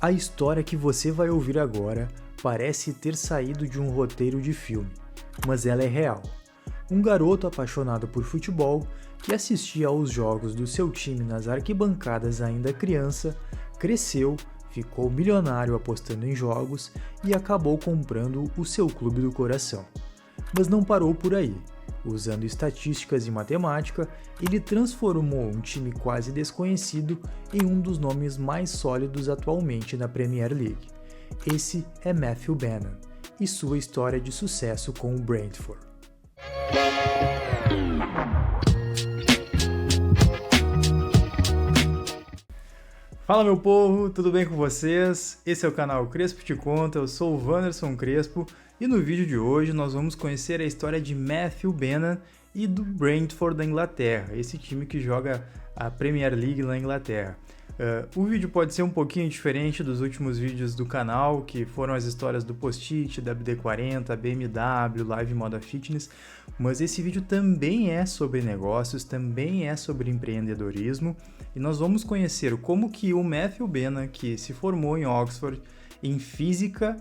A história que você vai ouvir agora parece ter saído de um roteiro de filme, mas ela é real. Um garoto apaixonado por futebol, que assistia aos jogos do seu time nas arquibancadas ainda criança, cresceu, ficou milionário apostando em jogos e acabou comprando o seu clube do coração. Mas não parou por aí. Usando estatísticas e matemática, ele transformou um time quase desconhecido em um dos nomes mais sólidos atualmente na Premier League. Esse é Matthew Bannon e sua história de sucesso com o Brentford. Fala meu povo, tudo bem com vocês? Esse é o canal Crespo Te Conta, eu sou o Wanderson Crespo e no vídeo de hoje nós vamos conhecer a história de Matthew Bannon e do Brentford da Inglaterra, esse time que joga a Premier League na Inglaterra. O vídeo pode ser um pouquinho diferente dos últimos vídeos do canal, que foram as histórias do Post-it, WD-40, BMW, Live Moda Fitness, mas esse vídeo também é sobre negócios, também é sobre empreendedorismo, e nós vamos conhecer como que o Matthew Bannon, que se formou em Oxford em física,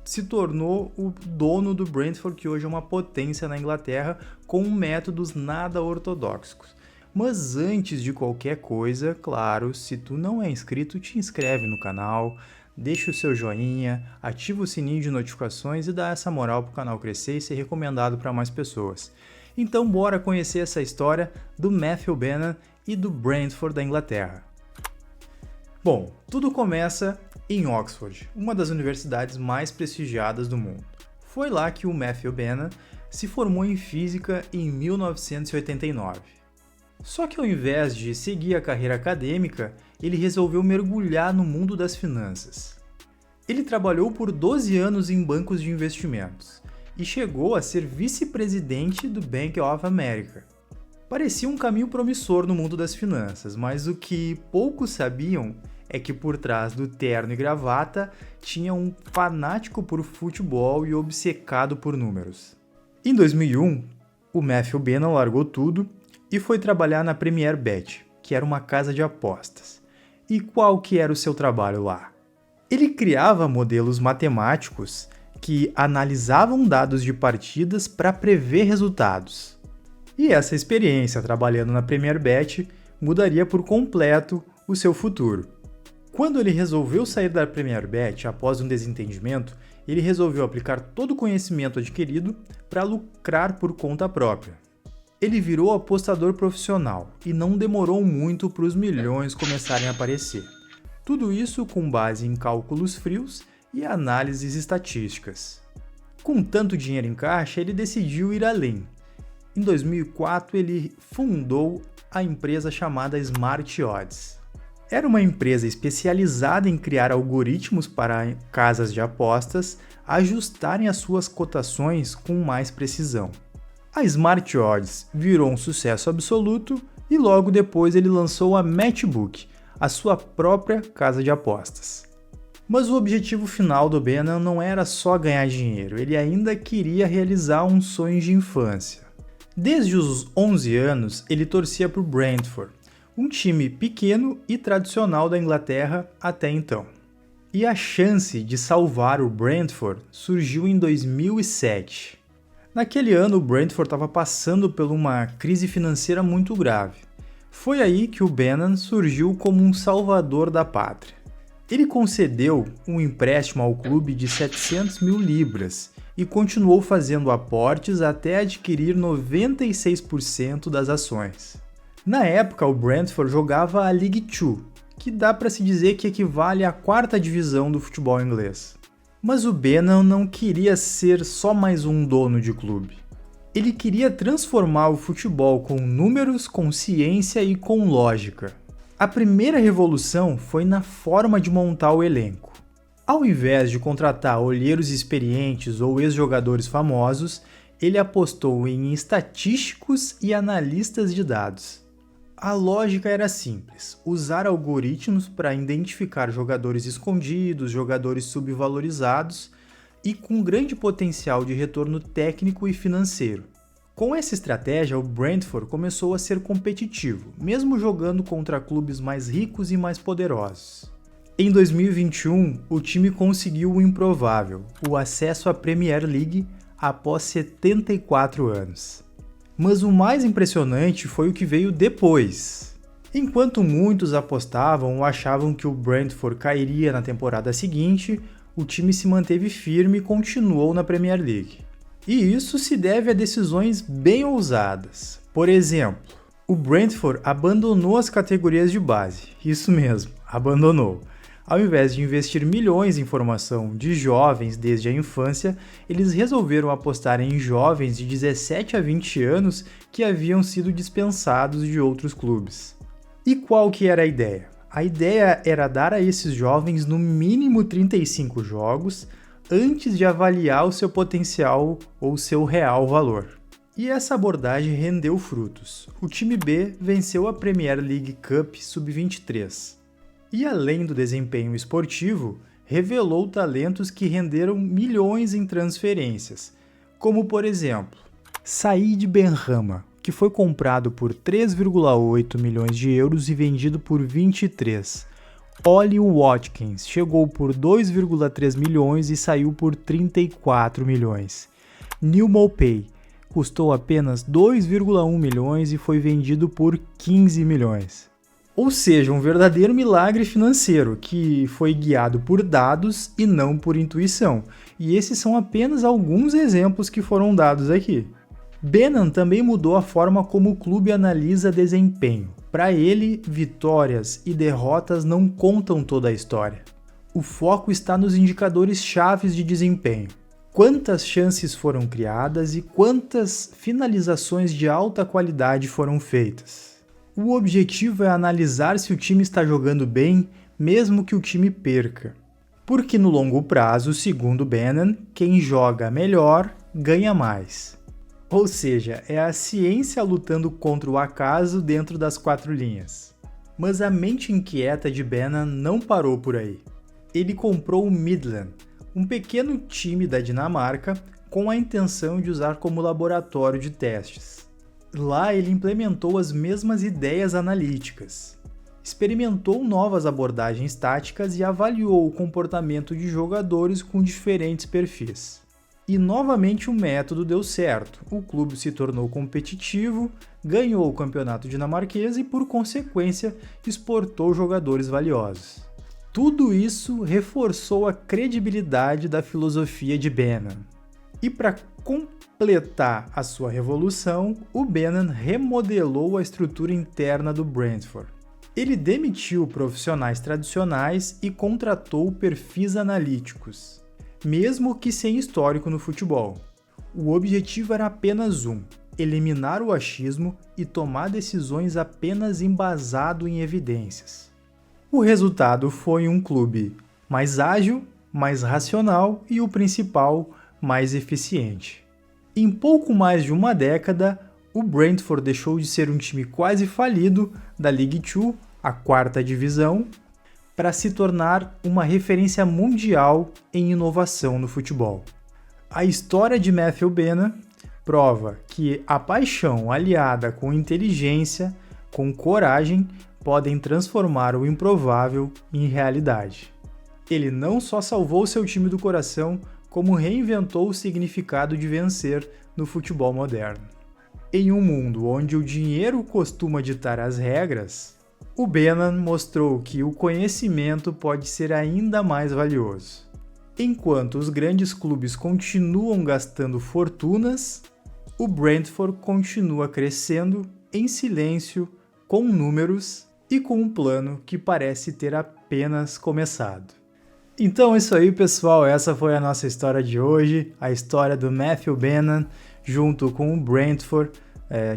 se tornou o dono do Brentford, que hoje é uma potência na Inglaterra, com métodos nada ortodoxos. Mas antes de qualquer coisa, claro, se tu não é inscrito, te inscreve no canal, deixa o seu joinha, ativa o sininho de notificações e dá essa moral para o canal crescer e ser recomendado para mais pessoas. Então bora conhecer essa história do Matthew Bannon e do Brentford da Inglaterra. Bom, tudo começa em Oxford, uma das universidades mais prestigiadas do mundo. Foi lá que o Matthew Bannon se formou em física em 1989. Só que ao invés de seguir a carreira acadêmica, ele resolveu mergulhar no mundo das finanças. Ele trabalhou por 12 anos em bancos de investimentos e chegou a ser vice-presidente do Bank of America. Parecia um caminho promissor no mundo das finanças, mas o que poucos sabiam é que por trás do terno e gravata tinha um fanático por futebol e obcecado por números. Em 2001, o Matthew Bannon largou tudo e foi trabalhar na Premier Bet, que era uma casa de apostas. E qual que era o seu trabalho lá? Ele criava modelos matemáticos que analisavam dados de partidas para prever resultados. E essa experiência trabalhando na Premier Bet mudaria por completo o seu futuro. Quando ele resolveu sair da Premier Bet após um desentendimento, ele resolveu aplicar todo o conhecimento adquirido para lucrar por conta própria. Ele virou apostador profissional e não demorou muito para os milhões começarem a aparecer. Tudo isso com base em cálculos frios e análises estatísticas. Com tanto dinheiro em caixa, ele decidiu ir além. Em 2004, ele fundou a empresa chamada Smart Odds. Era uma empresa especializada em criar algoritmos para casas de apostas ajustarem as suas cotações com mais precisão. A Smart Odds virou um sucesso absoluto e logo depois ele lançou a Matchbook, a sua própria casa de apostas. Mas o objetivo final do Bannon não era só ganhar dinheiro, ele ainda queria realizar um sonho de infância. Desde os 11 anos, ele torcia para o Brentford, um time pequeno e tradicional da Inglaterra até então. E a chance de salvar o Brentford surgiu em 2007. Naquele ano, o Brentford estava passando por uma crise financeira muito grave. Foi aí que o Bannon surgiu como um salvador da pátria. Ele concedeu um empréstimo ao clube de 700 mil libras e continuou fazendo aportes até adquirir 96% das ações. Na época, o Brentford jogava a League 2, que dá para se dizer que equivale à 4ª divisão do futebol inglês. Mas o Bannon não queria ser só mais um dono de clube. Ele queria transformar o futebol com números, com ciência e com lógica. A primeira revolução foi na forma de montar o elenco. Ao invés de contratar olheiros experientes ou ex-jogadores famosos, ele apostou em estatísticos e analistas de dados. A lógica era simples: usar algoritmos para identificar jogadores escondidos, jogadores subvalorizados e com grande potencial de retorno técnico e financeiro. Com essa estratégia, o Brentford começou a ser competitivo, mesmo jogando contra clubes mais ricos e mais poderosos. Em 2021, o time conseguiu o improvável, o acesso à Premier League após 74 anos. Mas o mais impressionante foi o que veio depois. Enquanto muitos apostavam ou achavam que o Brentford cairia na temporada seguinte, o time se manteve firme e continuou na Premier League. E isso se deve a decisões bem ousadas. Por exemplo, o Brentford abandonou as categorias de base. Isso mesmo, abandonou. Ao invés de investir milhões em formação de jovens desde a infância, eles resolveram apostar em jovens de 17 a 20 anos que haviam sido dispensados de outros clubes. E qual que era a ideia? A ideia era dar a esses jovens no mínimo 35 jogos antes de avaliar o seu potencial ou seu real valor. E essa abordagem rendeu frutos. O time B venceu a Premier League Cup Sub-23. E além do desempenho esportivo, revelou talentos que renderam milhões em transferências, como por exemplo, Said Benrahma, que foi comprado por 3,8 milhões de euros e vendido por 23. Ollie Watkins chegou por 2,3 milhões e saiu por 34 milhões. Neal Maupay custou apenas 2,1 milhões e foi vendido por 15 milhões. Ou seja, um verdadeiro milagre financeiro, que foi guiado por dados e não por intuição. E esses são apenas alguns exemplos que foram dados aqui. Benan também mudou a forma como o clube analisa desempenho. Para ele, vitórias e derrotas não contam toda a história. O foco está nos indicadores chaves de desempenho. Quantas chances foram criadas e quantas finalizações de alta qualidade foram feitas. O objetivo é analisar se o time está jogando bem, mesmo que o time perca. Porque no longo prazo, segundo Benan, quem joga melhor ganha mais. Ou seja, é a ciência lutando contra o acaso dentro das 4 linhas. Mas a mente inquieta de Benan não parou por aí. Ele comprou o Midland, um pequeno time da Dinamarca, com a intenção de usar como laboratório de testes. Lá ele implementou as mesmas ideias analíticas, experimentou novas abordagens táticas e avaliou o comportamento de jogadores com diferentes perfis. E novamente o método deu certo, o clube se tornou competitivo, ganhou o campeonato dinamarquês e, por consequência, exportou jogadores valiosos. Tudo isso reforçou a credibilidade da filosofia de Benan. E para completar a sua revolução, o Benan remodelou a estrutura interna do Brentford. Ele demitiu profissionais tradicionais e contratou perfis analíticos, mesmo que sem histórico no futebol. O objetivo era apenas um: eliminar o achismo e tomar decisões apenas embasado em evidências. O resultado foi um clube mais ágil, mais racional e, o principal, mais eficiente. Em pouco mais de uma década, o Brentford deixou de ser um time quase falido da League 2, a 4ª divisão, para se tornar uma referência mundial em inovação no futebol. A história de Matthew Benan prova que a paixão aliada com inteligência, com coragem, podem transformar o improvável em realidade. Ele não só salvou seu time do coração, como reinventou o significado de vencer no futebol moderno. Em um mundo onde o dinheiro costuma ditar as regras, o Benan mostrou que o conhecimento pode ser ainda mais valioso. Enquanto os grandes clubes continuam gastando fortunas, o Brentford continua crescendo em silêncio, com números e com um plano que parece ter apenas começado. Então é isso aí, pessoal, essa foi a nossa história de hoje, a história do Matthew Benan junto com o Brentford,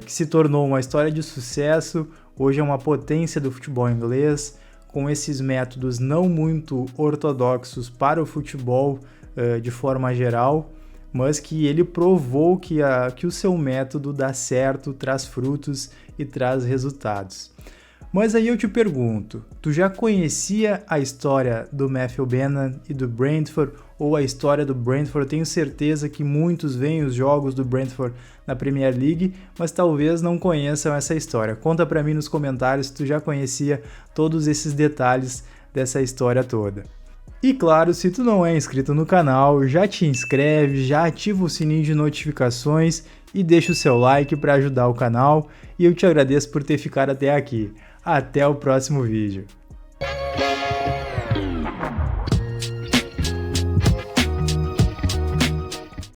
que se tornou uma história de sucesso, hoje é uma potência do futebol inglês, com esses métodos não muito ortodoxos para o futebol de forma geral, mas que ele provou que o seu método dá certo, traz frutos e traz resultados. Mas aí eu te pergunto, tu já conhecia a história do Matthew Benan e do Brentford, ou a história do Brentford? Eu tenho certeza que muitos veem os jogos do Brentford na Premier League, mas talvez não conheçam essa história. Conta pra mim nos comentários se tu já conhecia todos esses detalhes dessa história toda. E claro, se tu não é inscrito no canal, já te inscreve, já ativa o sininho de notificações e deixa o seu like para ajudar o canal, e eu te agradeço por ter ficado até aqui. Até o próximo vídeo.